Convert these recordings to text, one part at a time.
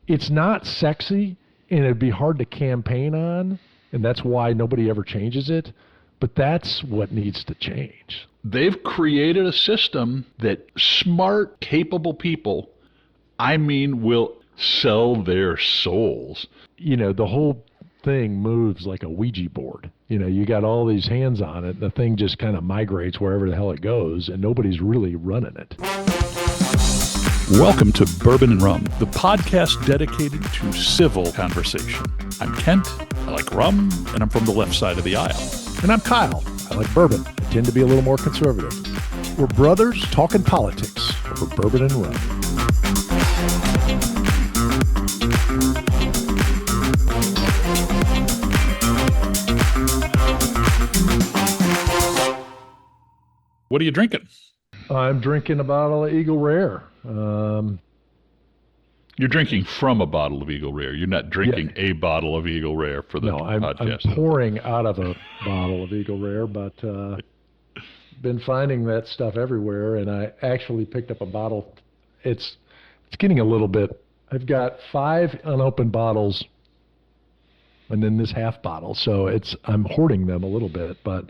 it's not sexy, and it'd be hard to campaign on, and that's why nobody ever changes it. But that's what needs to change. They've created a system that smart, capable people, will sell their souls. The whole thing moves like a Ouija board. You got all these hands on it. The thing just kind of migrates wherever the hell it goes, and nobody's really running it. Welcome to Bourbon and Rum, the podcast dedicated to civil conversation. I'm Kent, I like rum, and I'm from the left side of the aisle. And I'm Kyle, I like bourbon. I tend to be a little more conservative. We're brothers talking politics over bourbon and rum. What are you drinking? I'm drinking a bottle of Eagle Rare. You're drinking from a bottle of Eagle Rare. You're not drinking a bottle of Eagle Rare for the podcast. I'm pouring out of a bottle of Eagle Rare, but been finding that stuff everywhere, and I actually picked up a bottle. It's getting a little bit. I've got 5 unopened bottles, and then this half bottle. So I'm hoarding them a little bit, but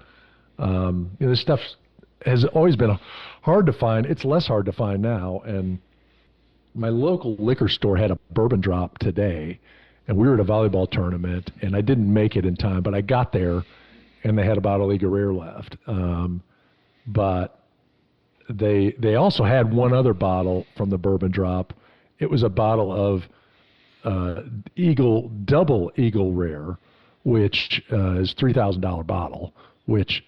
this stuff has always been hard to find. It's less hard to find now, and my local liquor store had a bourbon drop today, and we were at a volleyball tournament, and I didn't make it in time, but I got there, and they had a bottle of Eagle Rare left. But they also had one other bottle from the bourbon drop. It was a bottle of double Eagle Rare, which is $3,000 bottle, which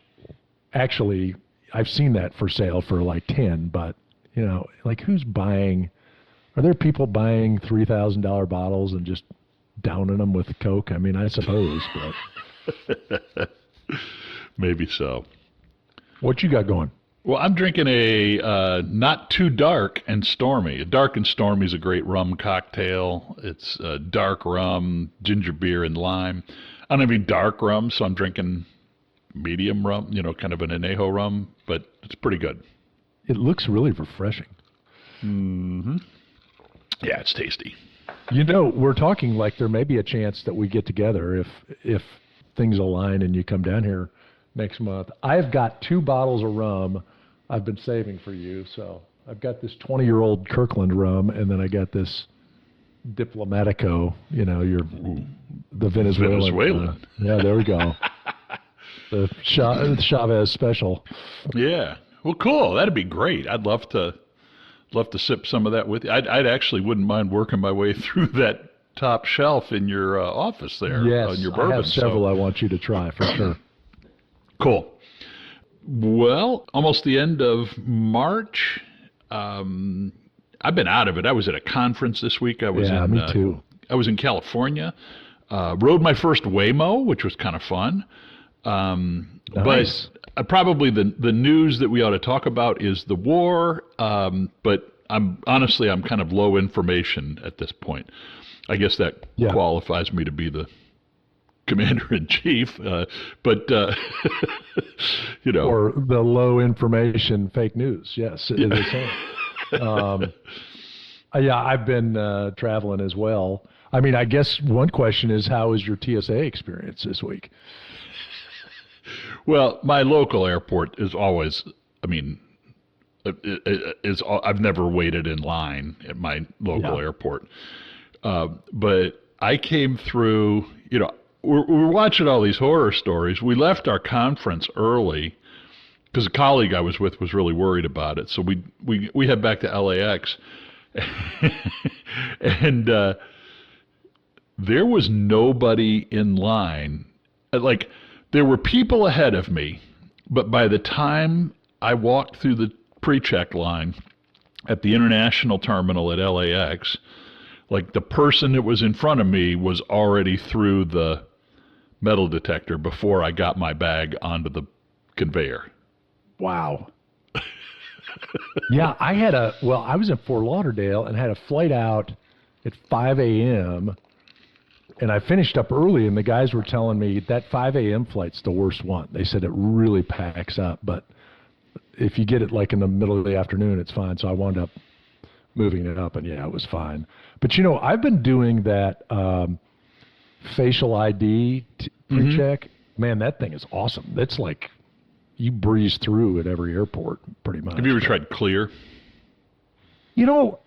actually I've seen that for sale for like 10, but who's buying? Are there people buying $3,000 bottles and just downing them with Coke? I suppose, but maybe so. What you got going? Well, I'm drinking a not too dark and stormy. Dark and stormy is a great rum cocktail. It's dark rum, ginger beer, and lime. I don't have any dark rum, so I'm drinking medium rum, kind of an añejo rum, but it's pretty good. It looks really refreshing. Mm-hmm. Yeah, it's tasty. We're talking like there may be a chance that we get together if things align and you come down here next month. I've got 2 bottles of rum I've been saving for you. So I've got this 20-year-old Kirkland rum, and then I got this Diplomatico, the Venezuelan. Yeah, there we go. The Chavez special. Yeah. Well, cool. That'd be great. I'd love to sip some of that with you. I'd actually wouldn't mind working my way through that top shelf in your office there. Yes, on your bourbon. I have several I want you to try for sure. Cool. Well, almost the end of March. I've been out of it. I was at a conference this week. Me too. I was in California. Rode my first Waymo, which was kind of fun. Nice. But probably the news that we ought to talk about is the war. But I'm kind of low information at this point. I guess that qualifies me to be the commander-in-chief, but or the low information fake news. Yes, it is. I've been traveling as well. I guess one question is, how is your TSA experience this week? Well, my local airport is always, I've never waited in line at my local airport. But I came through, we're watching all these horror stories. We left our conference early because a colleague I was with was really worried about it. So we head back to LAX and there was nobody in line. There were people ahead of me, but by the time I walked through the pre-check line at the international terminal at LAX, the person that was in front of me was already through the metal detector before I got my bag onto the conveyor. Wow. Yeah, I was in Fort Lauderdale and had a flight out at 5 a.m., and I finished up early, and the guys were telling me that 5 a.m. flight's the worst one. They said it really packs up, but if you get it in the middle of the afternoon, it's fine. So I wound up moving it up, and yeah, it was fine. But I've been doing that facial ID pre-check. Man, that thing is awesome. That's like you breeze through at every airport, pretty much. Have you ever tried Clear?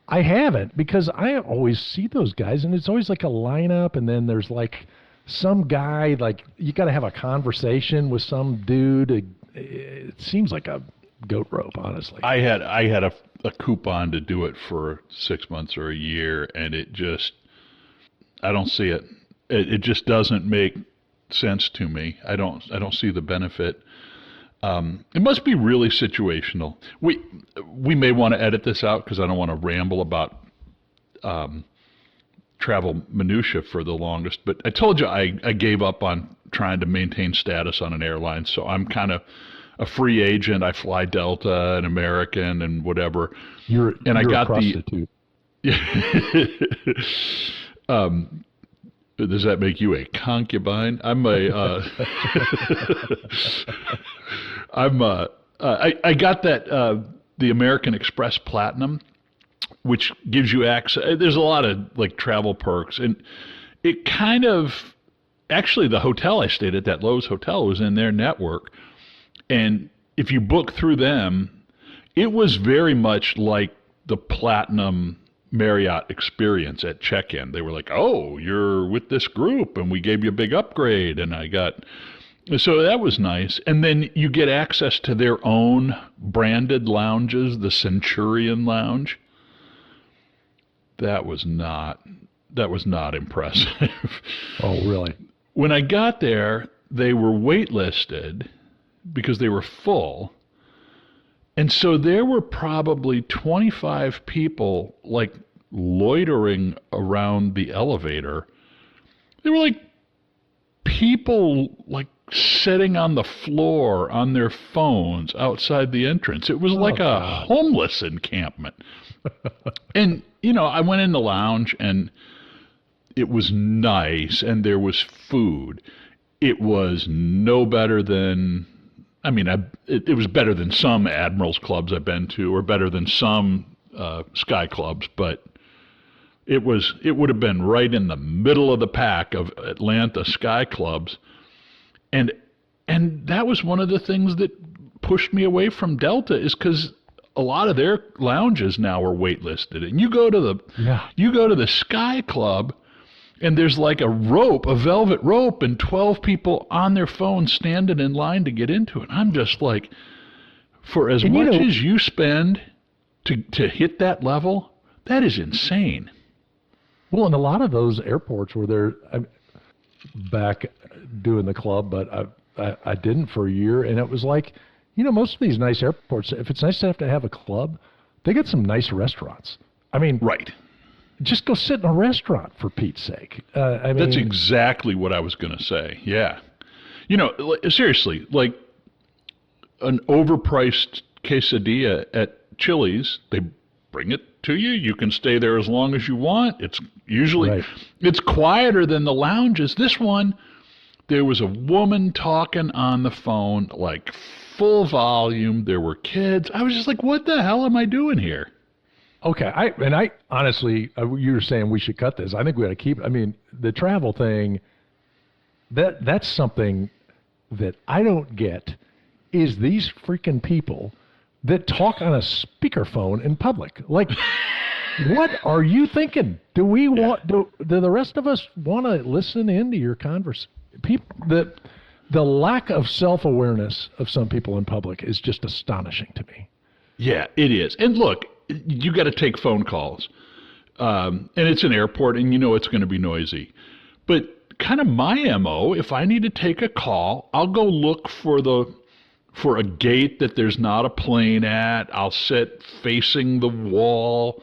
I haven't, because I always see those guys, and it's always like a lineup, and then there's like some guy, like you got to have a conversation with some dude. It seems like a goat rope, honestly. I had a coupon to do it for 6 months or a year, and I don't see it. It just doesn't make sense to me. I don't see the benefit. It must be really situational. We may want to edit this out because I don't want to ramble about travel minutia for the longest. But I told you I gave up on trying to maintain status on an airline, so I'm kind of a free agent. I fly Delta and American and whatever. You're I got a prostitute. Does that make you a concubine? I'm a. I got that the American Express Platinum, which gives you access. There's a lot of like travel perks, and it kind of actually the hotel I stayed at, that Lowe's hotel, was in their network, and if you book through them, it was very much like the Platinum Marriott experience at check-in. They were like, "Oh, you're with this group, and we gave you a big upgrade," and so that was nice. And then you get access to their own branded lounges, the Centurion Lounge. That was not impressive. Oh, really? When I got there, they were waitlisted because they were full. And so there were probably 25 people like loitering around the elevator. They were like people like sitting on the floor on their phones outside the entrance. It was like a homeless encampment. And, I went in the lounge and it was nice and there was food. It was no better than, it was better than some Admirals clubs I've been to, or better than some Sky clubs, but it would have been right in the middle of the pack of Atlanta Sky clubs. And that was one of the things that pushed me away from Delta, is because a lot of their lounges now are waitlisted. And you go to the Sky Club, and there's like a velvet rope, and 12 people on their phones standing in line to get into it. I'm just like, for as much as you spend to hit that level, that is insane. Well, and a lot of those airports where they're back doing the club, but I didn't for a year, and it was like, most of these nice airports, if it's nice to have a club, they get some nice restaurants. Right. Just go sit in a restaurant, for Pete's sake. That's exactly what I was going to say. Yeah. Seriously, like an overpriced quesadilla at Chili's, they bring it to you. You can stay there as long as you want. It's usually, It's quieter than the lounges. This one, there was a woman talking on the phone, like full volume. There were kids. I was just like, what the hell am I doing here? Okay, I honestly, you were saying we should cut this. I think we got to keep. The travel thing. That's something that I don't get. Is these freaking people that talk on a speakerphone in public? Like, what are you thinking? Do we want? Do the rest of us want to listen into your conversation? The lack of self-awareness of some people in public is just astonishing to me. Yeah, it is. And look, you got to take phone calls, and it's an airport, and it's going to be noisy. But kind of my MO, if I need to take a call, I'll go look for a gate that there's not a plane at. I'll sit facing the wall.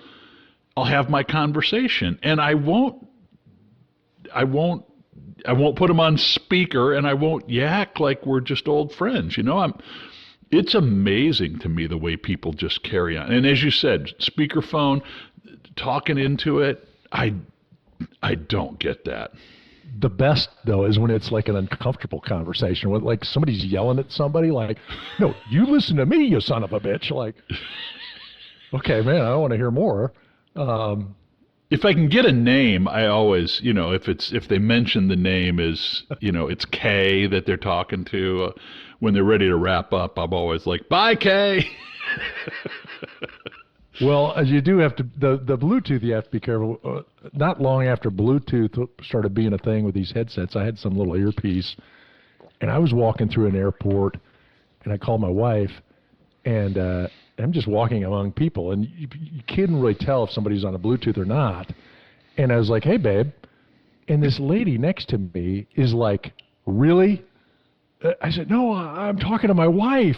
I'll have my conversation, and I won't put them on speaker, and I won't yak like we're just old friends. It's amazing to me the way people just carry on. And as you said, speakerphone, talking into it, I don't get that. The best, though, is when it's like an uncomfortable conversation, when like somebody's yelling at somebody, like, "No, you listen to me, you son of a bitch." Like, okay, man, I want to hear more. If I can get a name, I always, if they mention the name is, it's Kay that they're talking to, when they're ready to wrap up, I'm always like, bye, Kay. Well, as you do have to, the Bluetooth, you have to be careful. Not long after Bluetooth started being a thing with these headsets, I had some little earpiece, and I was walking through an airport, and I called my wife, and I'm just walking among people, and you can't really tell if somebody's on a Bluetooth or not. And I was like, hey, babe. And this lady next to me is like, really? I said, no, I'm talking to my wife.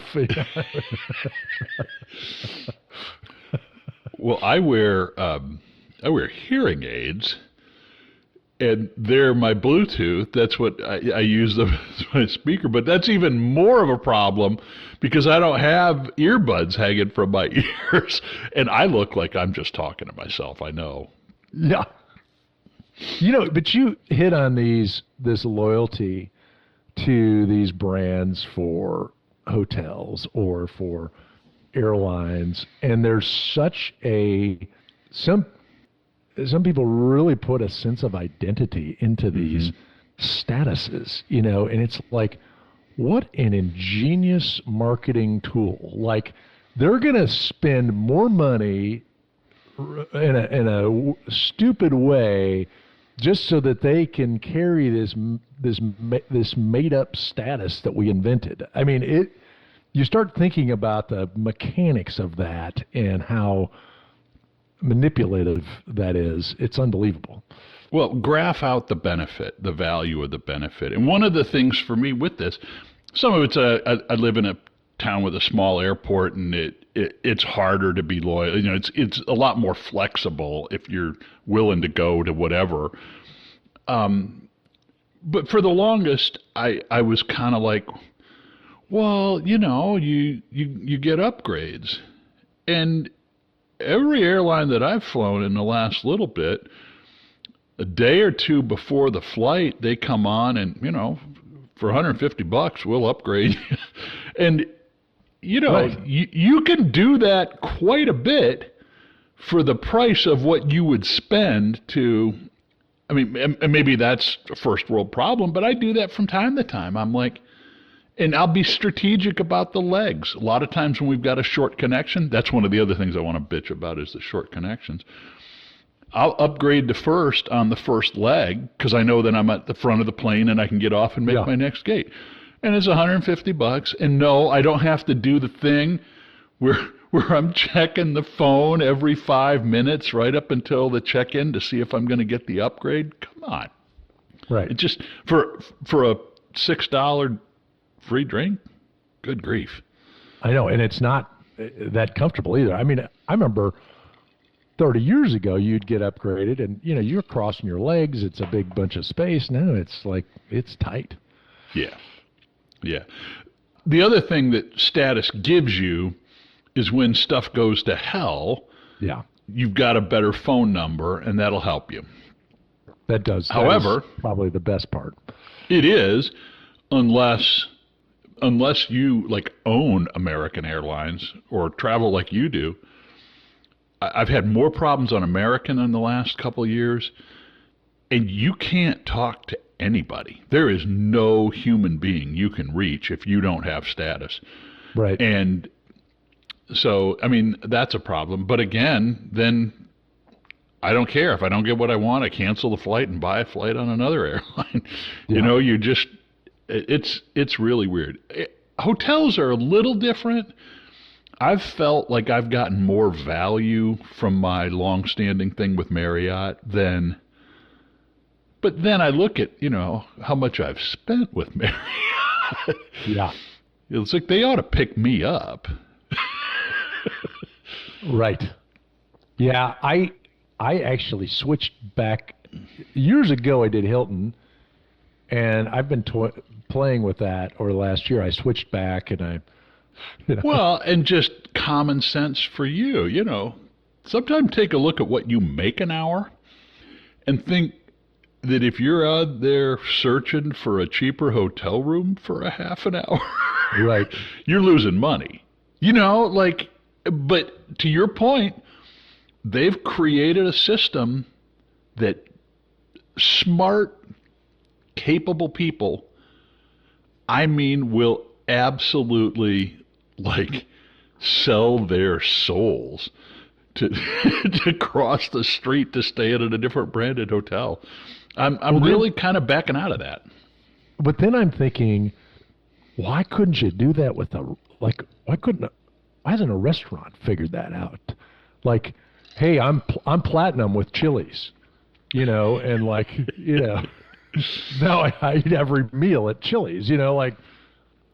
Well, I wear hearing aids, and they're my Bluetooth. That's what I use them as my speaker. But that's even more of a problem because I don't have earbuds hanging from my ears, and I look like I'm just talking to myself. I know. Yeah. But you hit on this loyalty to these brands for hotels or for airlines, and there's such some people really put a sense of identity into these statuses, and it's like, what an ingenious marketing tool. Like, they're going to spend more money in a stupid way just so that they can carry this made up status that we invented. I mean, you start thinking about the mechanics of that and how manipulative that is. It's unbelievable. Well, graph out the benefit, the value of the benefit. And one of the things for me with this, some of it's I live in a town with a small airport, and it's harder to be loyal. It's a lot more flexible if you're willing to go to whatever. But for the longest, I was kind of like, well, you get upgrades. And every airline that I've flown in the last little bit, a day or two before the flight, they come on and, for $150, we'll upgrade you. And, right. you can do that quite a bit for the price of what you would spend to, and maybe that's a first world problem, but I do that from time to time. I'm like, and I'll be strategic about the legs. A lot of times when we've got a short connection, that's one of the other things I want to bitch about is the short connections. I'll upgrade to first on the first leg because I know that I'm at the front of the plane and I can get off and make my next gate. And it's $150. And no, I don't have to do the thing where I'm checking the phone every 5 minutes right up until the check-in to see if I'm going to get the upgrade. Come on. Right. It just for a $6 free drink, good grief. I know, and it's not that comfortable either. I mean, I remember 30 years ago, you'd get upgraded, and you're crossing your legs. It's a big bunch of space. Now it's like it's tight. Yeah. The other thing that status gives you is when stuff goes to hell. Yeah. You've got a better phone number, and that'll help you. That does. However, that is probably the best part. It is, unless you own American Airlines or travel like you do. I've had more problems on American in the last couple of years, and you can't talk to anybody. There is no human being you can reach if you don't have status. Right. And so, that's a problem. But again, then I don't care. If I don't get what I want, I cancel the flight and buy a flight on another airline. It's really weird. Hotels are a little different. I've felt like I've gotten more value from my long-standing thing with Marriott but then I look at, how much I've spent with Marriott. Yeah. It's like they ought to pick me up. Right. Yeah, I actually switched back. Years ago I did Hilton, and I've been playing with that over the last year. I switched back, and Well, and just common sense for you, sometimes take a look at what you make an hour and think that if you're out there searching for a cheaper hotel room for a half an hour, right, you're losing money. But to your point, they've created a system that smart, capable people, I mean, will absolutely like sell their souls to to cross the street to stay at a different branded hotel. I'm really kind of backing out of that. But then I'm thinking, why couldn't you do that with why hasn't a restaurant figured that out? Like, hey, I'm platinum with Chili's, and like, now I eat every meal at Chili's, like,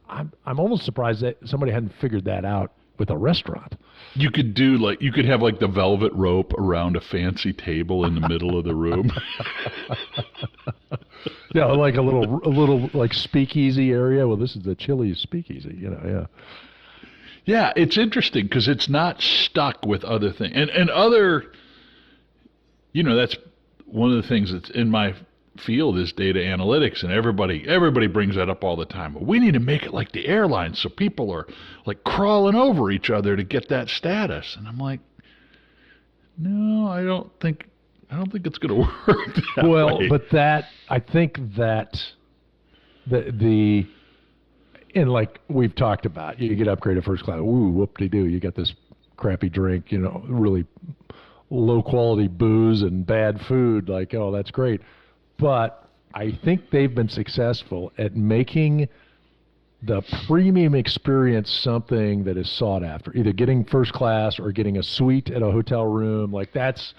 I'm almost surprised that somebody hadn't figured that out with a restaurant. You could have like the velvet rope around a fancy table in the middle of the room. Yeah, like a little like speakeasy area. Well, this is the Chili's speakeasy, yeah. Yeah, it's interesting because it's not stuck with other things. And other, that's one of the things that's in my field is data analytics, and everybody brings that up all the time. Well, we need to make it like the airlines so people are like crawling over each other to get that status. And I'm like, no, I don't think it's going to work that well, way. But I think that and like we've talked about, you get upgraded first class. Ooh, whoop-de-doo, you got this crappy drink, really low quality booze and bad food. Like, oh, that's great. But I think they've been successful at making the premium experience something that is sought after, either getting first class or getting a suite at a hotel room. Like, that's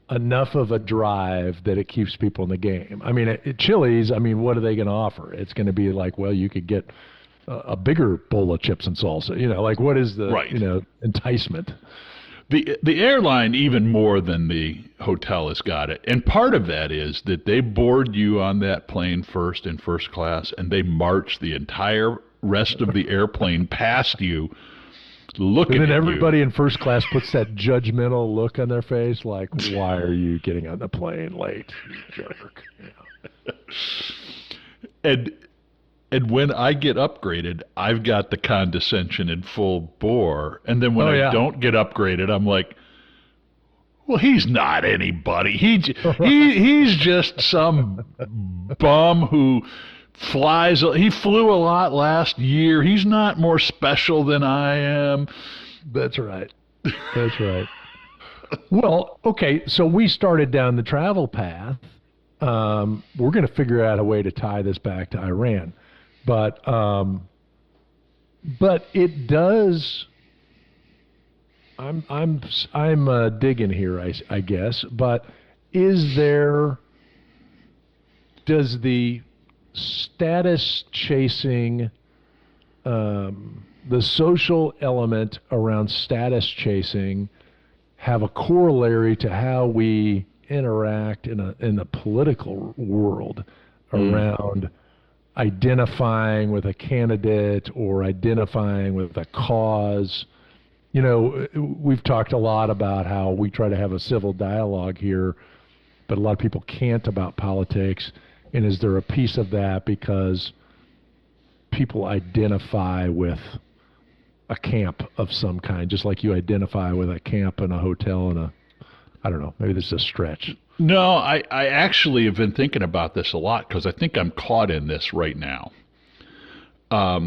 enough of a drive that it keeps people in the game. I mean, at Chili's, what are they going to offer? It's going to be like, well, you could get a bigger bowl of chips and salsa. Like, what is the Right. enticement? The airline, even more than the hotel, has got it. And part of that is that they board you on that plane first in first class, and they march the entire rest of the airplane past you, looking at you. And then everybody in first class puts that judgmental look on their face, like, why are you getting on the plane late, you jerk? And when I get upgraded, I've got the condescension in full bore. And then when I don't get upgraded, I'm like, well, he's not anybody. He's just some bum who flies. He flew a lot last year. He's not more special than I am. That's right. That's right. Well, okay, so we started down the travel path. We're going to figure out a way to tie this back to Iran. But it does. I'm digging here, I guess. But does the status chasing, the social element around status chasing, have a corollary to how we interact in the political world around identifying with a candidate or identifying with a cause? We've talked a lot about how we try to have a civil dialogue here, but a lot of people can't about politics. And is there a piece of that because people identify with a camp of some kind, just like you identify with a camp in a hotel and I don't know, maybe this is a stretch. No, I actually have been thinking about this a lot because I think I'm caught in this right now. A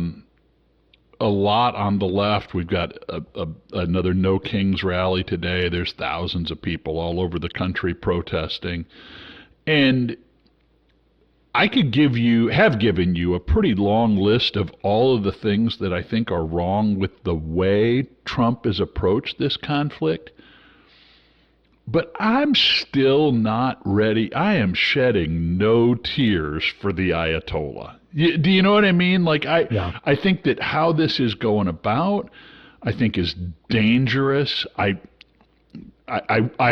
lot on the left. We've got another No Kings rally today. There's thousands of people all over the country protesting. And I could have given you a pretty long list of all of the things that I think are wrong with the way Trump has approached this conflict. But I'm still not ready. I am shedding no tears for the Ayatollah. Do you know what I mean? Like, I think that how this is going about, I think is dangerous. I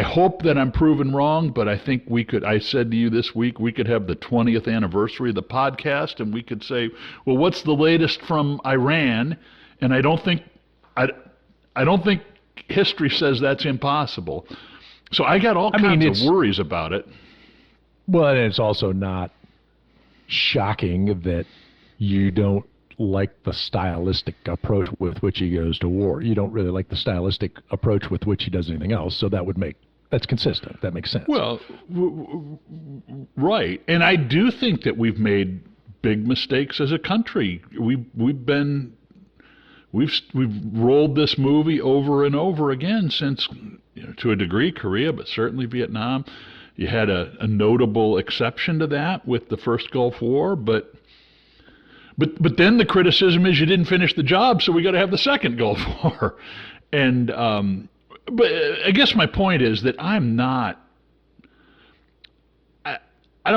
hope that I'm proven wrong, but I think I said to you this week, we could have the 20th anniversary of the podcast, and we could say, well, what's the latest from Iran? And I don't think history says that's impossible. So I got all kinds of worries about it. Well, and it's also not shocking that you don't like the stylistic approach with which he goes to war. You don't really like the stylistic approach with which he does anything else. So that's consistent. That makes sense. Well, right. And I do think that we've made big mistakes as a country. We've rolled this movie over and over again since, to a degree, Korea, but certainly Vietnam. You had a notable exception to that with the first Gulf War, but then the criticism is you didn't finish the job, so we got to have the second Gulf War. And but I guess my point is that I don't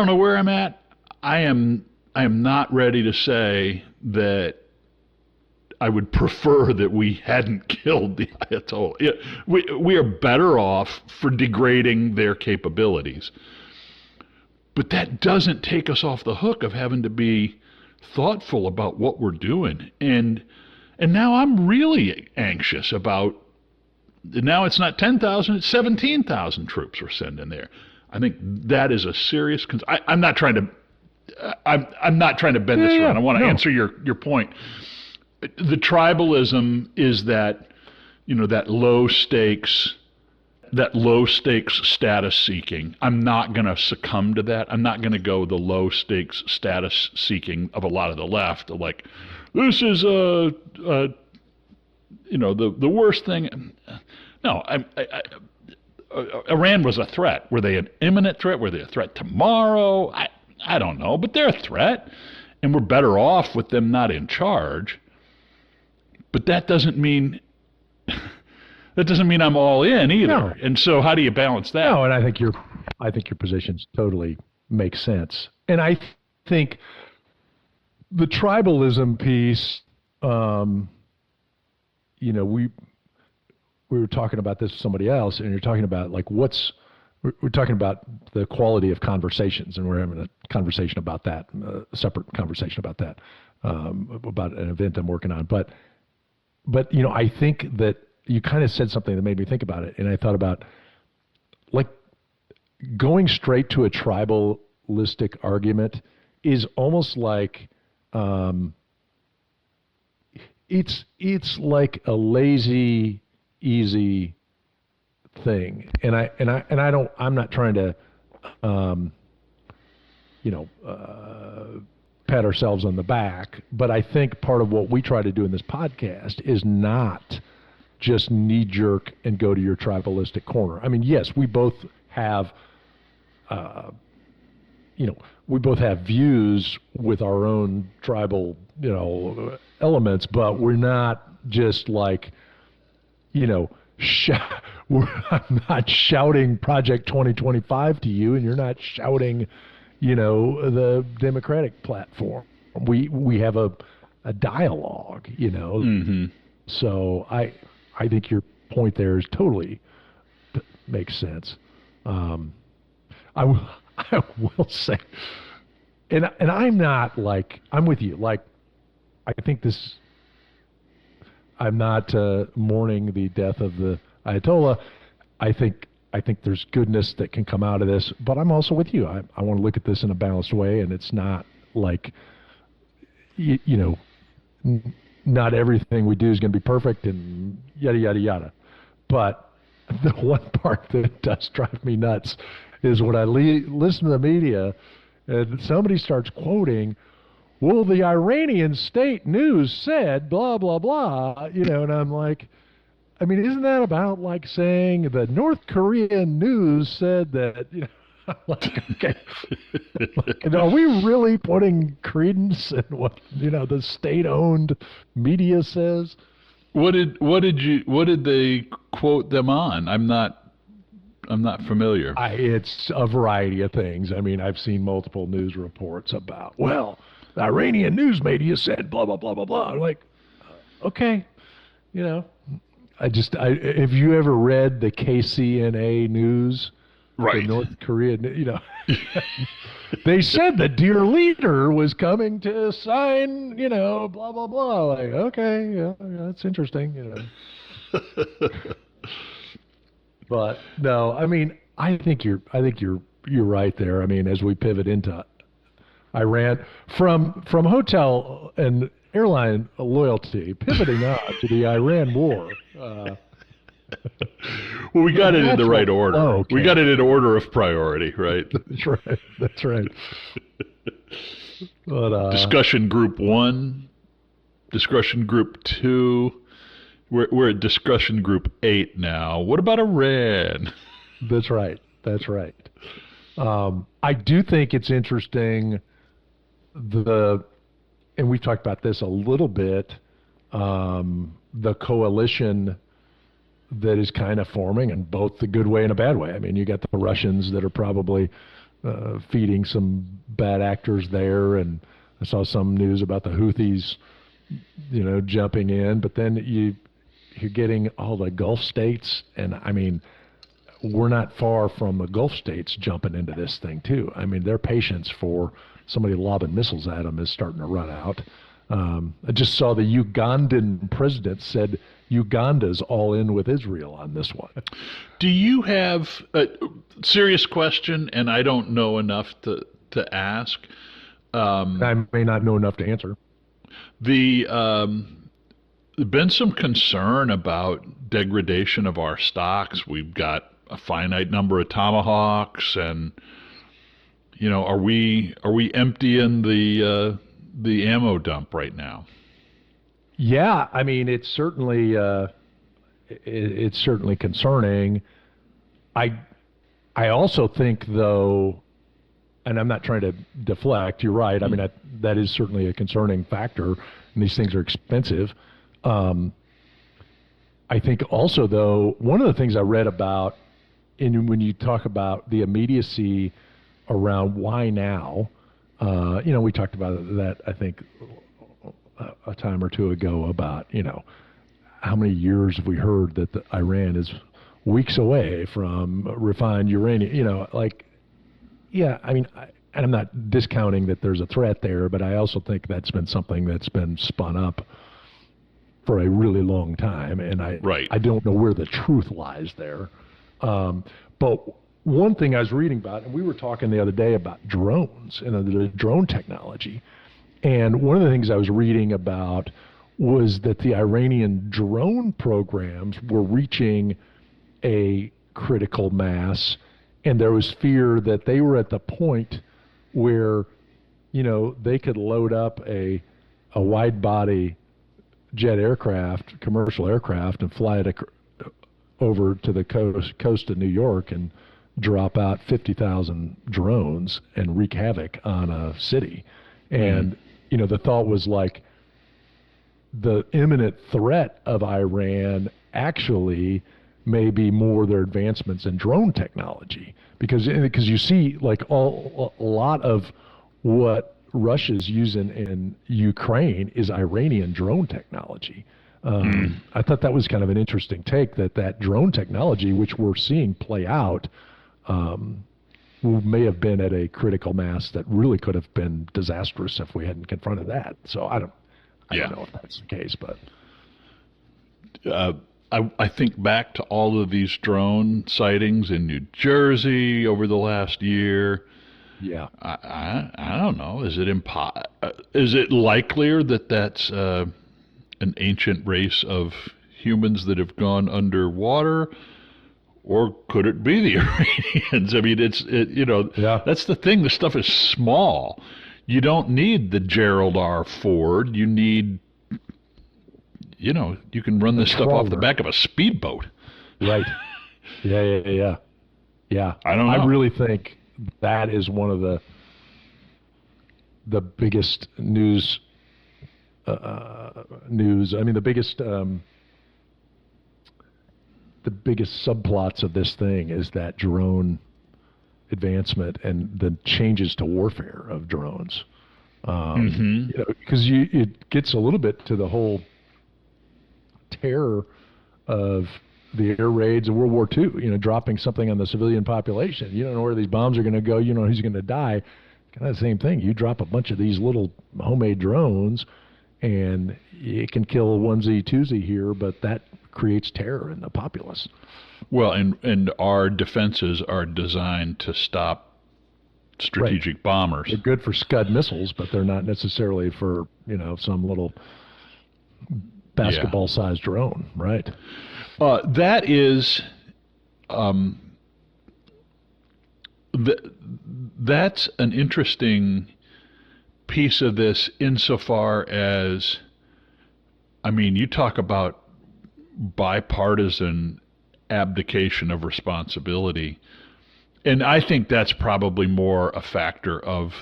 know where I'm at. I am not ready to say that I would prefer that we hadn't killed the Ayatollah. We are better off for degrading their capabilities. But that doesn't take us off the hook of having to be thoughtful about what we're doing. And now I'm really anxious about, now it's not 10,000, it's 17,000 troops we're sending there. I think that is a serious concern. I'm not trying to bend this around. I want to answer your point. The tribalism is that, that low stakes status seeking. I'm not going to succumb to that. I'm not going to go the low stakes status seeking of a lot of the left. Like, this is the worst thing. No, Iran was a threat. Were they an imminent threat? Were they a threat tomorrow? I don't know, but they're a threat, and we're better off with them not in charge. But that doesn't mean I'm all in either. No. And so how do you balance that? No, and I think your positions totally make sense. And I think the tribalism piece, we were talking about this with somebody else, and you're talking about like we're talking about the quality of conversations, and we're having a conversation about that, a separate conversation about that, about an event I'm working on. But I think that you kind of said something that made me think about it, and I thought about like going straight to a tribalistic argument is almost like it's like a lazy, easy thing, and I'm not trying to pat ourselves on the back, but I think part of what we try to do in this podcast is not just knee-jerk and go to your tribalistic corner. I mean, yes, we both have views with our own tribal elements, but we're not just like I'm not shouting Project 2025 to you, and you're not shouting, the Democratic platform. We have a dialogue, Mm-hmm. So I think your point there is totally makes sense. I will say, and I'm not like, I'm with you. Like, I think this. I'm not mourning the death of the Ayatollah. I think there's goodness that can come out of this, but I'm also with you. I want to look at this in a balanced way, and it's not like, not everything we do is going to be perfect and yada, yada, yada. But the one part that does drive me nuts is when I listen to the media and somebody starts quoting, well, the Iranian state news said blah, blah, blah, and I'm like, I mean, isn't that about like saying the North Korean news said that, I'm like, okay, like, are we really putting credence in what, the state-owned media says? What did they quote them on? I'm not familiar. It's a variety of things. I mean, I've seen multiple news reports about, well, the Iranian news media said blah, blah, blah, blah, blah. I'm like, okay, have you ever read the KCNA news? Right. The North Korean, they said the dear leader was coming to sign, blah, blah, blah. Like, okay, yeah, that's interesting, But no, I mean, I think you're right there. I mean, as we pivot into Iran, from hotel and airline loyalty, pivoting on to the Iran war. Well, we got it in the right order. flow, We got it in order of priority, right? That's right. That's right. But, Discussion group 1, discussion group 2. We're at discussion group 8 now. What about Iran? That's right. That's right. I do think it's interesting, and we've talked about this a little bit, the coalition that is kind of forming in both the good way and a bad way. I mean, you got the Russians that are probably feeding some bad actors there, and I saw some news about the Houthis, jumping in. But then you're getting all the Gulf states, and I mean, we're not far from the Gulf states jumping into this thing too. I mean, their patience for somebody lobbing missiles at them is starting to run out. I just saw the Ugandan president said Uganda's all in with Israel on this one. Do you have a serious question, and I don't know enough to ask? I may not know enough to answer. There's been some concern about degradation of our stocks. We've got a finite number of Tomahawks, and are we emptying the ammo dump right now? Yeah, I mean, it's certainly concerning. I also think, though, and I'm not trying to deflect. You're right. I mean, that is certainly a concerning factor, and these things are expensive. I think also, though, one of the things I read about, when you talk about the immediacy around why now, we talked about that, I think, a time or two ago about, how many years have we heard that Iran is weeks away from refined uranium, yeah, I mean, and I'm not discounting that there's a threat there, but I also think that's been something that's been spun up for a really long time, and I don't know where the truth lies there. But one thing I was reading about, and we were talking the other day about drones and the drone technology, and one of the things I was reading about was that the Iranian drone programs were reaching a critical mass, and there was fear that they were at the point where, they could load up a wide-body jet aircraft, commercial aircraft, and fly it over to the coast of New York and drop out 50,000 drones and wreak havoc on a city. And, the thought was like the imminent threat of Iran actually may be more their advancements in drone technology, because you see like a lot of what Russia's using in Ukraine is Iranian drone technology. I thought that was kind of an interesting take, that drone technology, which we're seeing play out, may have been at a critical mass that really could have been disastrous if we hadn't confronted that. So I don't know if that's the case, but I think back to all of these drone sightings in New Jersey over the last year. Yeah, I don't know. Is it likelier that that's an ancient race of humans that have gone underwater, or could it be the Iranians? I mean, that's the thing. The stuff is small. You don't need the Gerald R. Ford. You need, you can run this stuff off the back of a speedboat. Right. Yeah. I don't know. I really think that is one of the biggest news. I mean, the biggest subplots of this thing is that drone advancement and the changes to warfare of drones. Because it gets a little bit to the whole terror of the air raids of World War II, dropping something on the civilian population. You don't know where these bombs are going to go. You don't know who's going to die. Kind of the same thing. You drop a bunch of these little homemade drones, and it can kill a onesie, twosie here, but that creates terror in the populace. Well, and our defenses are designed to stop strategic bombers. They're good for Scud missiles, but they're not necessarily for, some little basketball-sized drone, right? That is, that's an interesting piece of this insofar as, you talk about bipartisan abdication of responsibility. And I think that's probably more a factor of,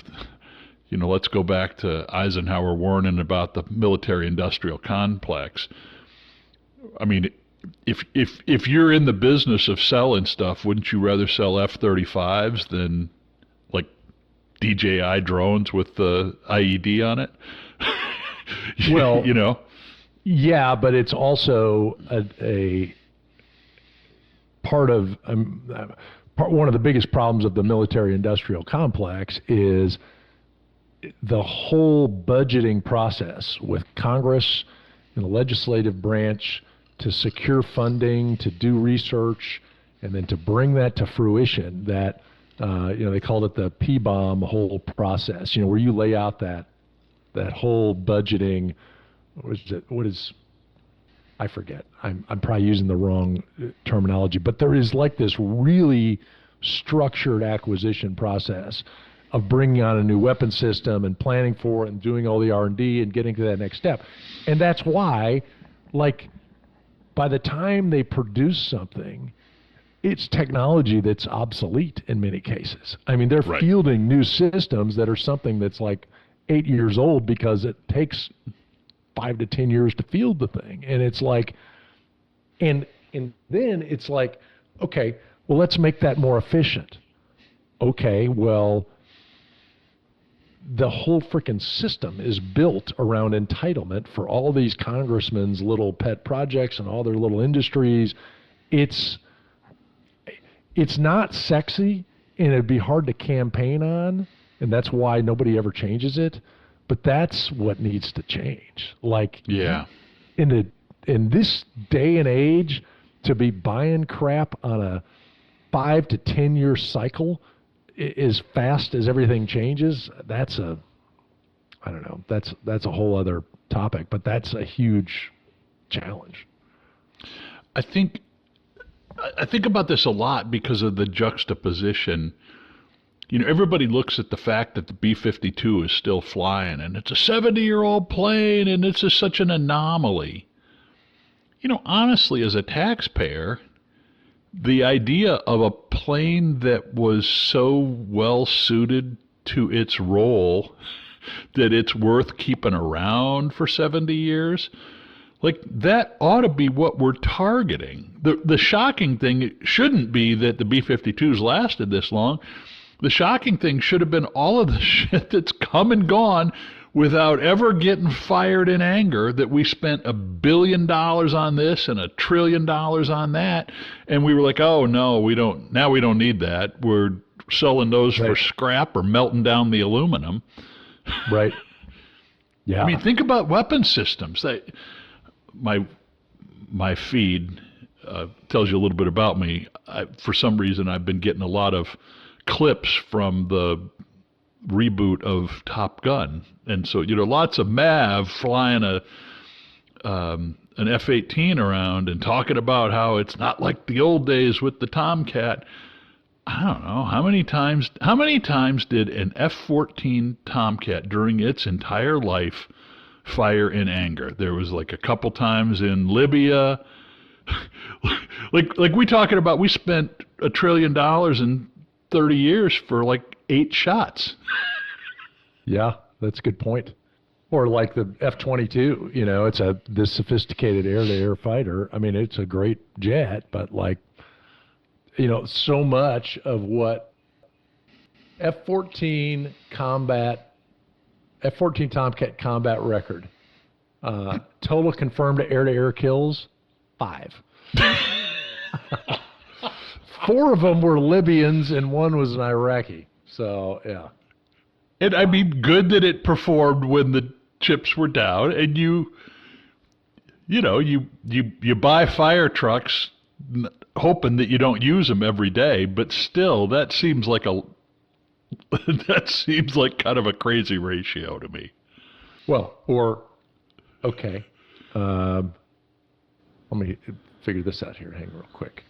let's go back to Eisenhower warning about the military-industrial complex. If you're in the business of selling stuff, wouldn't you rather sell F-35s than like DJI drones with the IED on it? Well, yeah, but it's also a part of one of the biggest problems of the military-industrial complex is the whole budgeting process with Congress and the legislative branch to secure funding, to do research, and then to bring that to fruition. That they called it the P-bomb whole process. Where you lay out that whole budgeting. What is? I forget. I'm probably using the wrong terminology, but there is like this really structured acquisition process of bringing on a new weapon system and planning for it and doing all the R&D and getting to that next step. And that's why, by the time they produce something, it's technology that's obsolete in many cases. They're right. fielding new systems that are something that's 8 years old because it takes 5 to 10 years to field the thing. And it's and then it's okay, well, let's make that more efficient. Okay, well, the whole freaking system is built around entitlement for all these congressmen's little pet projects and all their little industries. It's not sexy, and it'd be hard to campaign on, and that's why nobody ever changes it. But that's what needs to change. Yeah. In this day and age, to be buying crap on a 5 to 10 year cycle as fast as everything changes, that's a whole other topic, but that's a huge challenge. I think about this a lot because of the juxtaposition. Everybody looks at the fact that the B-52 is still flying, and it's a 70-year-old plane, and it's just such an anomaly. Honestly, as a taxpayer, the idea of a plane that was so well suited to its role that it's worth keeping around for 70 years, that ought to be what we're targeting. The shocking thing shouldn't be that the B-52s lasted this long. The shocking thing should have been all of the shit that's come and gone without ever getting fired in anger, that we spent $1 billion on this and $1 trillion on that, and we were like, oh no, we don't need that. We're selling those for scrap or melting down the aluminum. Right. Yeah. Think about weapon systems. My feed tells you a little bit about me. For some reason, I've been getting a lot of clips from the reboot of Top Gun, and so lots of Mav flying an F-18 around and talking about how it's not like the old days with the Tomcat. I don't know how many times did an F-14 Tomcat during its entire life fire in anger? There was a couple times in Libya. like we talking about, we spent $1 trillion in 30 years for 8 shots. Yeah, that's a good point. Or the F-22, it's this sophisticated air-to-air fighter. It's a great jet, but so much of what F-14 Tomcat combat record, total confirmed air-to-air kills, 5. 4 of them were Libyans and 1 was an Iraqi. So, yeah. And good that it performed when the chips were down, and you buy fire trucks hoping that you don't use them every day, but still, that seems like a That seems like kind of a crazy ratio to me. Well, okay. Let me figure this out here. Hang real quick.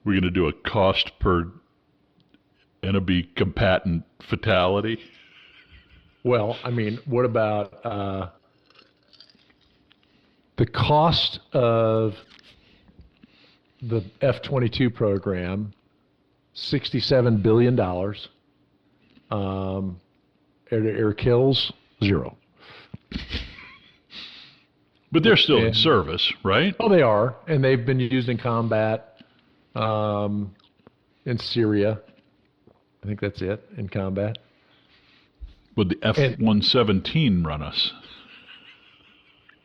We're going to do a cost per enemy combatant fatality. Well, I mean, what about the cost of the F-22 program? $67 billion. Air-to-air kills, 0. But they're still in And- service, right? Oh, they are, and they've been used in combat in Syria. I think that's it, in combat. Would the F-117 run us?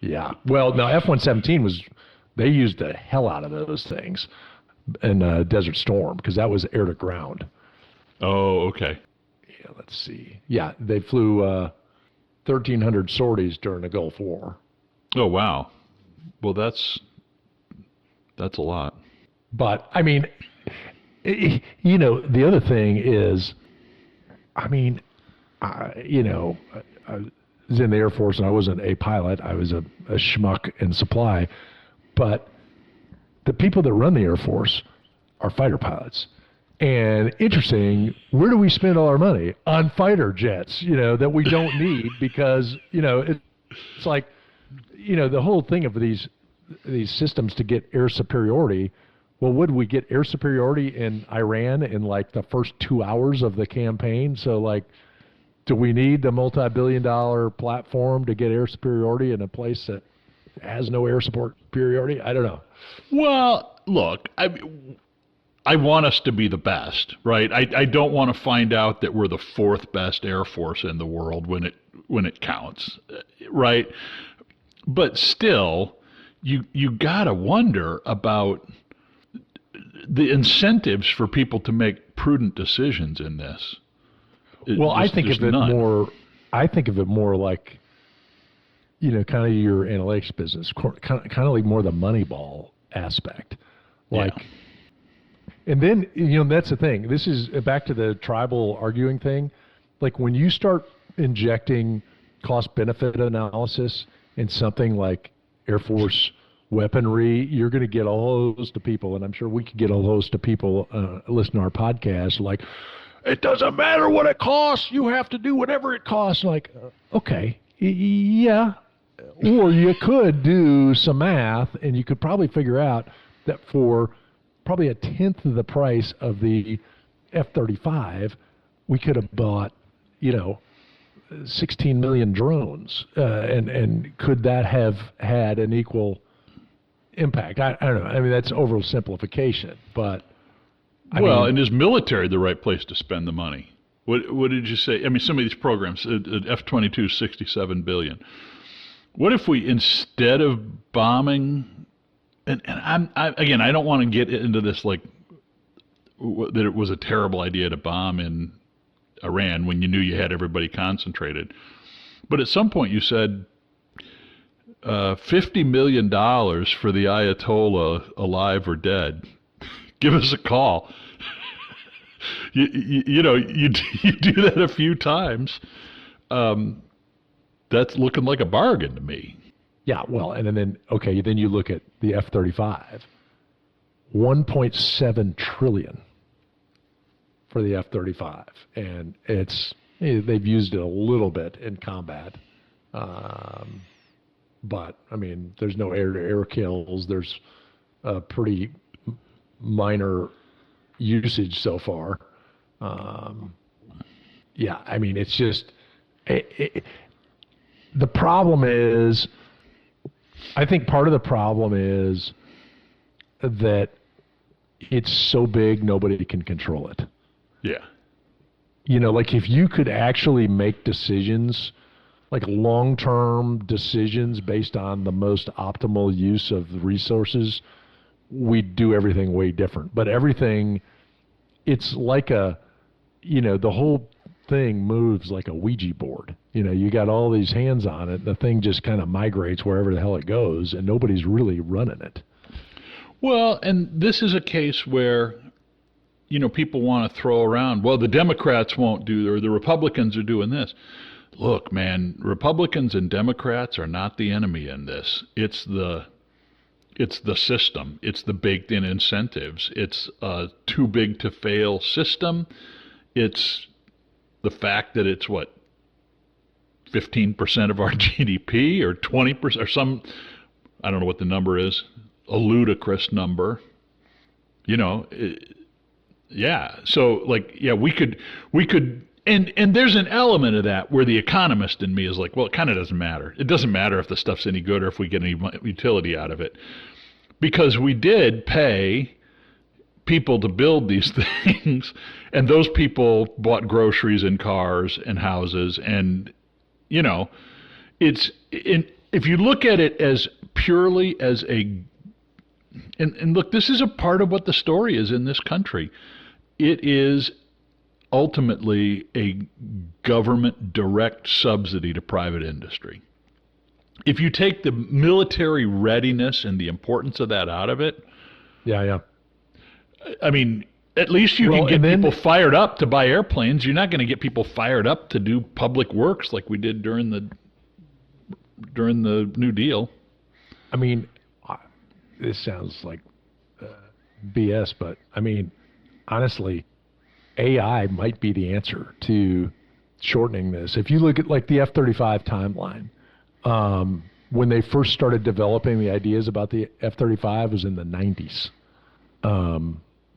Yeah. Well, no, F-117 they used the hell out of those things in Desert Storm because that was air to ground. Oh, okay. Yeah, let's see. Yeah, they flew 1,300 sorties during the Gulf War. Oh, wow. Well, that's a lot. But, I mean, the other thing is, I mean, I was in the Air Force and I wasn't a pilot. I was a schmuck in supply. But the people that run the Air Force are fighter pilots. And interesting, where do we spend all our money? On fighter jets, that we don't need because, it's like, the whole thing of these systems to get air superiority. Well, would we get air superiority in Iran in like the first 2 hours of the campaign? So like, do we need the multi-billion-dollar platform to get air superiority in a place that has no air superiority? I don't know. Well, look, I want us to be the best, right? I don't want to find out that we're the 4th best Air Force in the world when it counts, right? But still, you gotta wonder about the incentives for people to make prudent decisions in this. Well, I think of it more like, kind of your analytics business, kind of like more the Moneyball aspect, like. Yeah. And then, that's the thing. This is back to the tribal arguing thing. Like when you start injecting cost-benefit analysis in something like Air Force weaponry, you're going to get a whole host of people, and I'm sure we could get a whole host of people listen to our podcast, like, it doesn't matter what it costs. You have to do whatever it costs. Like, okay, yeah. Or you could do some math, and you could probably figure out that for probably 1/10 of the price of the F-35, we could have bought, 16 million drones. And could that have had an equal impact? I don't know. I mean, that's oversimplification, but And is military the right place to spend the money? What did you say? I mean, some of these programs, F-22, $67 billion. What if we, instead of bombing, and I don't want to get into this like that it was a terrible idea to bomb in Iran when you knew you had everybody concentrated. But at some point you said $50 million for the Ayatollah, alive or dead. Give us a call. you do that a few times. That's looking like a bargain to me. yeah, well, and then you look at the F-35, 1.7 trillion for the F-35, and they've used it a little bit in combat, but I mean, there's no air-to-air kills. There's a pretty minor usage so far. Yeah, I mean, it's just the problem is, I think part of the problem is that it's so big nobody can control it. Yeah. Like if you could actually make decisions, like long-term decisions based on the most optimal use of the resources, we'd do everything way different. But everything, it's like the whole thing moves like a Ouija board. You got all these hands on it. The thing just kind of migrates wherever the hell it goes, and nobody's really running it. Well, and this is a case where people want to throw around, well, the Democrats won't do, or the Republicans are doing this. Look, man, Republicans and Democrats are not the enemy in this. It's the system. It's the baked-in incentives. It's a too big to fail system. It's the fact that it's 15% of our GDP or 20% or some, I don't know what the number is, a ludicrous number. Yeah. So we could, and there's an element of that where the economist in me is like, well, it kind of doesn't matter. It doesn't matter if the stuff's any good or if we get any utility out of it, because we did pay people to build these things, and those people bought groceries and cars and houses, and if you look at it as purely as and look, this is a part of what the story is in this country. It is ultimately a government direct subsidy to private industry. If you take the military readiness and the importance of that out of it, Yeah. I mean, at least you can get people fired up to buy airplanes. You're not going to get people fired up to do public works like we did during the New Deal. I mean, this sounds like BS, but I mean, honestly, AI might be the answer to shortening this. If you look at like the F-35 timeline, when they first started developing the ideas about the F-35 was in the 90s.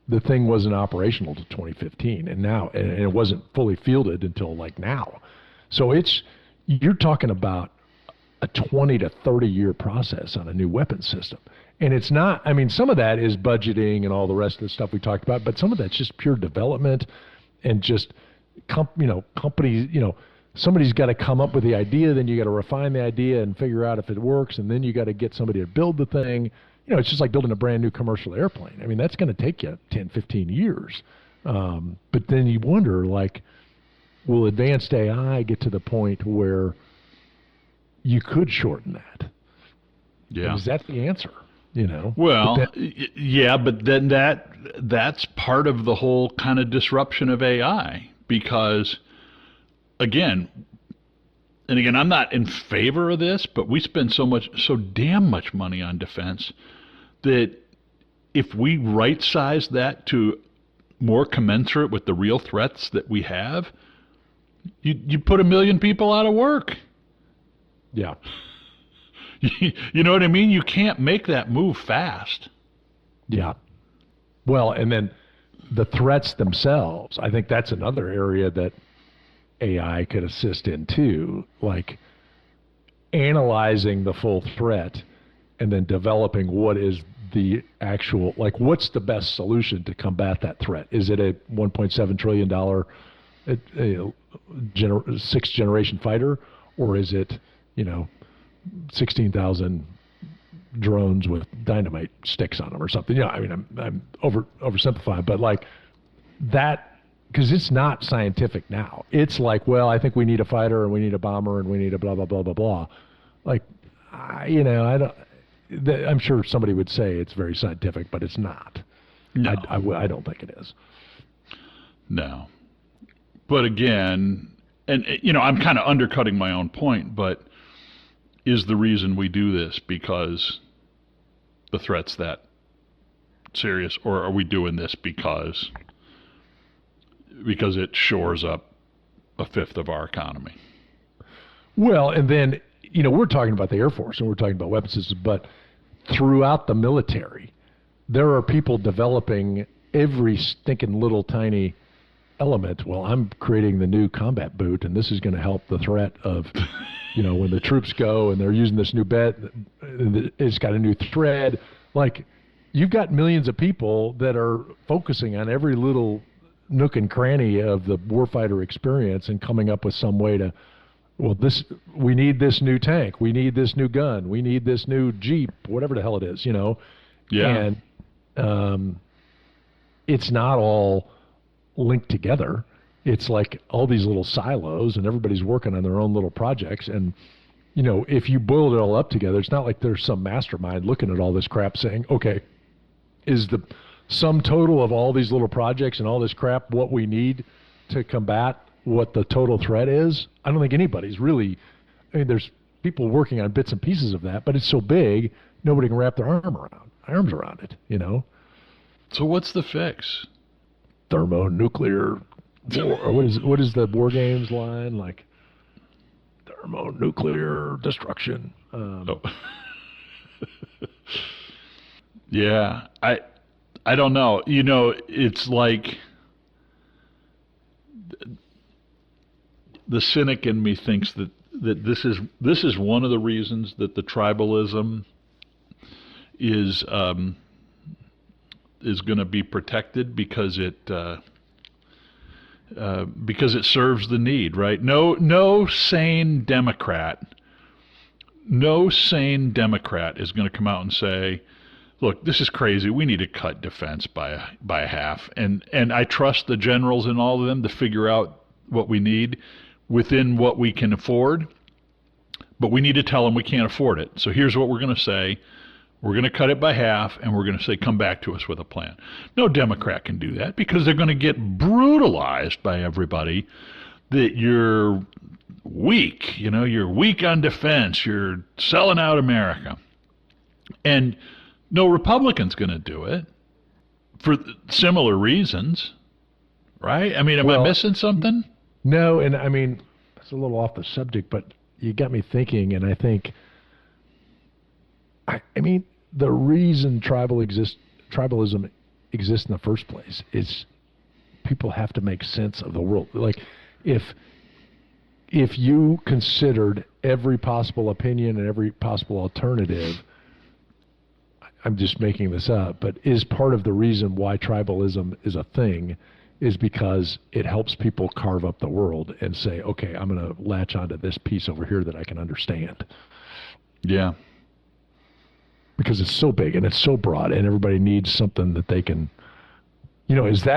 The thing wasn't operational to 2015, and it wasn't fully fielded until like now. So you're talking about a 20 to 30 year process on a new weapons system. And it's not, I mean, some of that is budgeting and all the rest of the stuff we talked about, but some of that's just pure development and just, companies, somebody's got to come up with the idea, then you got to refine the idea and figure out if it works, and then you got to get somebody to build the thing. It's just like building a brand new commercial airplane. I mean, that's going to take you 10, 15 years. But then you wonder, will advanced AI get to the point where you could shorten that? Yeah. Is that the answer? Well, yeah, but then that's part of the whole kind of disruption of AI, because again, I'm not in favor of this, but we spend so damn much money on defense that if we right size that to more commensurate with the real threats that we have, you put 1 million people out of work. Yeah. You know what I mean? You can't make that move fast. Yeah. Well, and then the threats themselves, I think that's another area that AI could assist in too, like analyzing the full threat and then developing what is the actual, what's the best solution to combat that threat? Is it a $1.7 trillion sixth generation fighter, or is it, 16,000 drones with dynamite sticks on them or something? I mean, I'm oversimplifying, but that, because it's not scientific now. It's like, well, I think we need a fighter and we need a bomber and we need a blah, blah, blah, blah, blah. I'm sure somebody would say it's very scientific, but it's not. No. I don't think it is. No. But again, and I'm kind of undercutting my own point, but is the reason we do this because the threat's that serious, or are we doing this because it shores up a fifth of our economy? Well, and then, we're talking about the Air Force and we're talking about weapon systems, but throughout the military, there are people developing every stinking little tiny element. Well, I'm creating the new combat boot, and this is going to help the threat of, when the troops go and they're using this new it's got a new thread. You've got millions of people that are focusing on every little nook and cranny of the warfighter experience and coming up with some way to, we need this new tank, we need this new gun, we need this new Jeep, whatever the hell it is, Yeah. And it's not all linked together. It's like all these little silos, and everybody's working on their own little projects. And, if you boil it all up together, it's not like there's some mastermind looking at all this crap saying, okay, is the sum total of all these little projects and all this crap, what we need to combat what the total threat is, I don't think anybody's really, I mean, there's people working on bits and pieces of that, but it's so big, nobody can wrap their arms around it, you know? So what's the fix? Thermonuclear war, or what is the War Games line? Like, thermonuclear destruction. Oh. Yeah, I don't know. You know, it's like the cynic in me thinks that this is one of the reasons that the tribalism is going to be protected, because it serves the need, right? No sane Democrat is going to come out and say, look, this is crazy. We need to cut defense by a half. And I trust the generals and all of them to figure out what we need within what we can afford. But we need to tell them we can't afford it. So here's what we're going to say. We're going to cut it by half, and we're going to say, come back to us with a plan. No Democrat can do that, because they're going to get brutalized by everybody that you're weak. You know, you're weak on defense. You're selling out America. And no Republican's going to do it for similar reasons, right? I mean, am I missing something? No, and I mean, it's a little off the subject, but you got me thinking, and I think, I mean, the reason tribalism exists in the first place is people have to make sense of the world. Like, if you considered every possible opinion and every possible alternative, I'm just making this up, but is part of the reason why tribalism is a thing is because it helps people carve up the world and say, okay, I'm going to latch onto this piece over here that I can understand. Yeah. Because it's so big and it's so broad, and everybody needs something that they can, you know, is the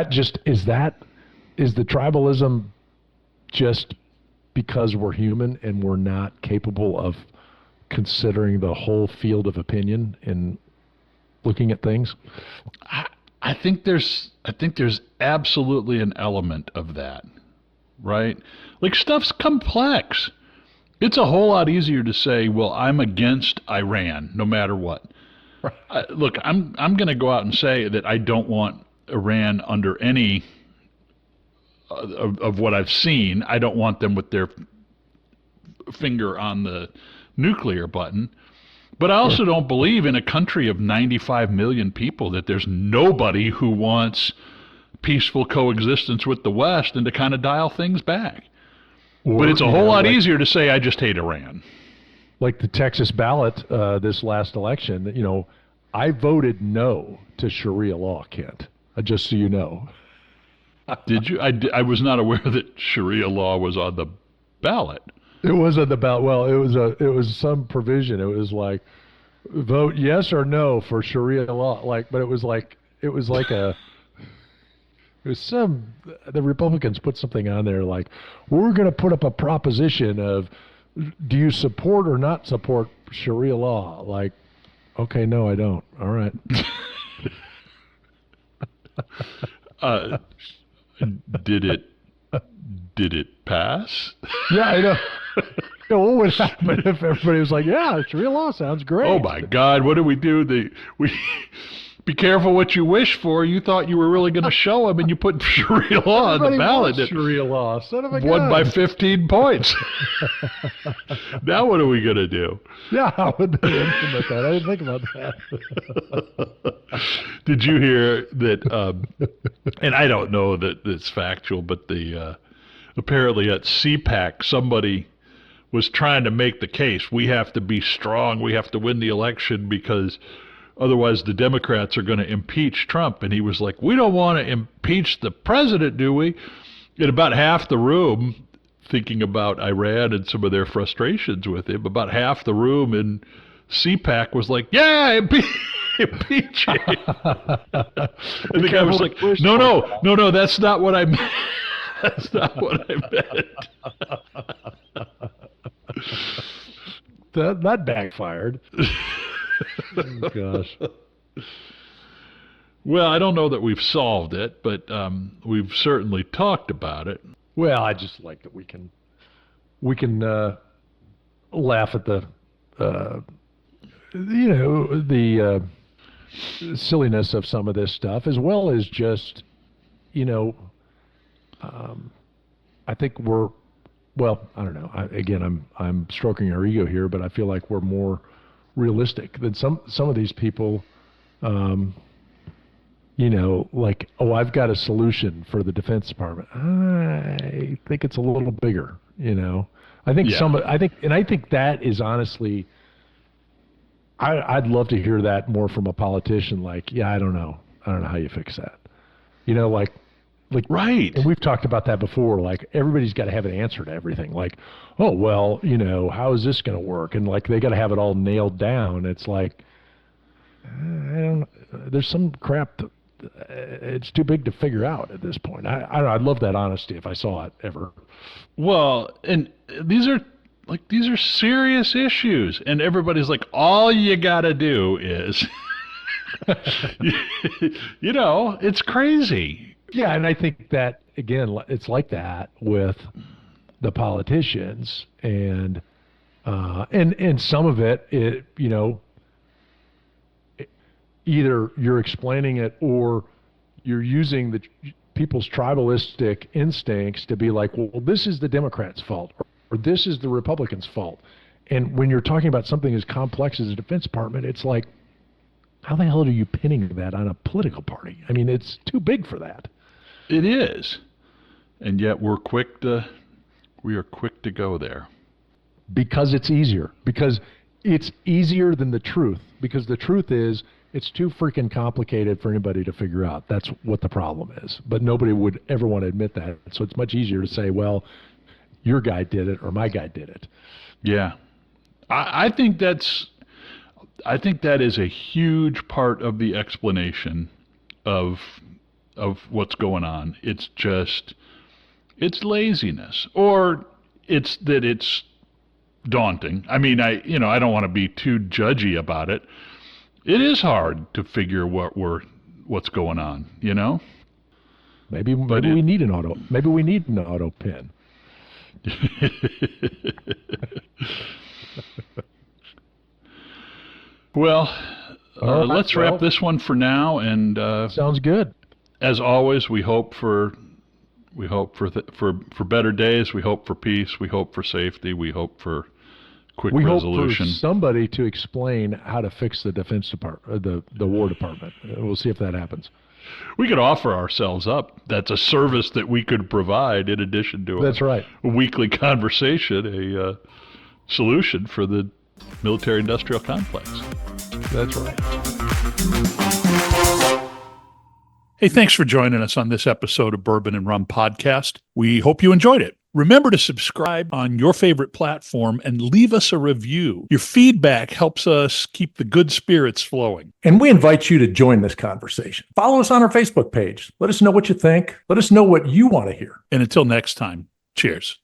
tribalism just because we're human and we're not capable of considering the whole field of opinion and looking at things? I think there's absolutely an element of that, right? Like, stuff's complex. It's a whole lot easier to say, well, I'm against Iran no matter what. Right. Look, I'm going to go out and say that I don't want Iran under any of what I've seen. I don't want them with their finger on the nuclear button. But I also don't believe in a country of 95 million people that there's nobody who wants peaceful coexistence with the West and to kind of dial things back. But it's a whole lot easier to say, I just hate Iran. Like the Texas ballot this last election, you know, I voted no to Sharia law, Kent, just so you know. Did you? I was not aware that Sharia law was on the ballot. It wasn't about, well, it was some provision. It was like, vote yes or no for Sharia law. Like, but it was the Republicans put something on there like, we're going to put up a proposition of, do you support or not support Sharia law? Like, okay, no, I don't. All right. Did it pass? Yeah, I know. You know, what would happen if everybody was like, yeah, Sharia law sounds great? Oh my God, what do we do? We be careful what you wish for. You thought you were really going to show them, and you put Sharia law on the ballot. Sharia law, son of a gun. Won by 15 points. Now what are we going to do? Yeah, how would they implement that? I didn't think about that. Did you hear that? And I don't know that it's factual, but apparently at CPAC somebody was trying to make the case, we have to be strong, we have to win the election because otherwise the Democrats are going to impeach Trump. And he was like, we don't want to impeach the president, do we? And about half the room, thinking about Iran and some of their frustrations with him, about half the room in CPAC was like, yeah, impeach him. And the guy was like, no, that's not what I meant. That's not what I meant. That backfired. Oh, gosh. Well, I don't know that we've solved it, but we've certainly talked about it. Well, I just like that we can laugh at the the silliness of some of this stuff, as well as just you know I think well, I don't know. I'm stroking our ego here, but I feel like we're more realistic than some of these people. Like, oh, I've got a solution for the Defense Department. I think it's a little bigger. I think Yeah. I think that is honestly. I'd love to hear that more from a politician. Like, yeah, I don't know how you fix that. Like Right. and we've talked about that before. Like, everybody's got to have an answer to everything. Like, oh well, how is this going to work? And like, they got to have it all nailed down. It's like, I don't. There's some crap that it's too big to figure out at this point. I don't know. I'd love that honesty if I saw it ever. Well, and these are serious issues, and everybody's like, all you got to do is, it's crazy. Yeah, and I think that again, it's like that with the politicians, and some of it, either you're explaining it or you're using the people's tribalistic instincts to be like, well, this is the Democrats' fault, or this is the Republicans' fault. And when you're talking about something as complex as the Defense Department, it's like, how the hell are you pinning that on a political party? I mean, it's too big for that. It is, and yet we are quick to go there. Because it's easier. Because it's easier than the truth. Because the truth is, it's too freaking complicated for anybody to figure out. That's what the problem is. But nobody would ever want to admit that. So it's much easier to say, well, your guy did it or my guy did it. Yeah, I think that is a huge part of the explanation of what's going on. It's laziness, or it's that it's daunting. I mean, I don't want to be too judgy about it. It is hard to figure what's going on, Maybe we need an auto pen. Well, All right, let's wrap this one for now. And sounds good. as always, we hope for better days. We hope for peace. We hope for safety. We hope for quick resolution. We hope for somebody to explain how to fix the Defense Department, the War Department. We'll see if that happens. We could offer ourselves up. That's a service that we could provide in addition to That's right. a weekly conversation, a solution for the military-industrial complex. That's right. Hey, thanks for joining us on this episode of Bourbon and Rum Podcast. We hope you enjoyed it. Remember to subscribe on your favorite platform and leave us a review. Your feedback helps us keep the good spirits flowing. And we invite you to join this conversation. Follow us on our Facebook page. Let us know what you think. Let us know what you want to hear. And until next time, cheers.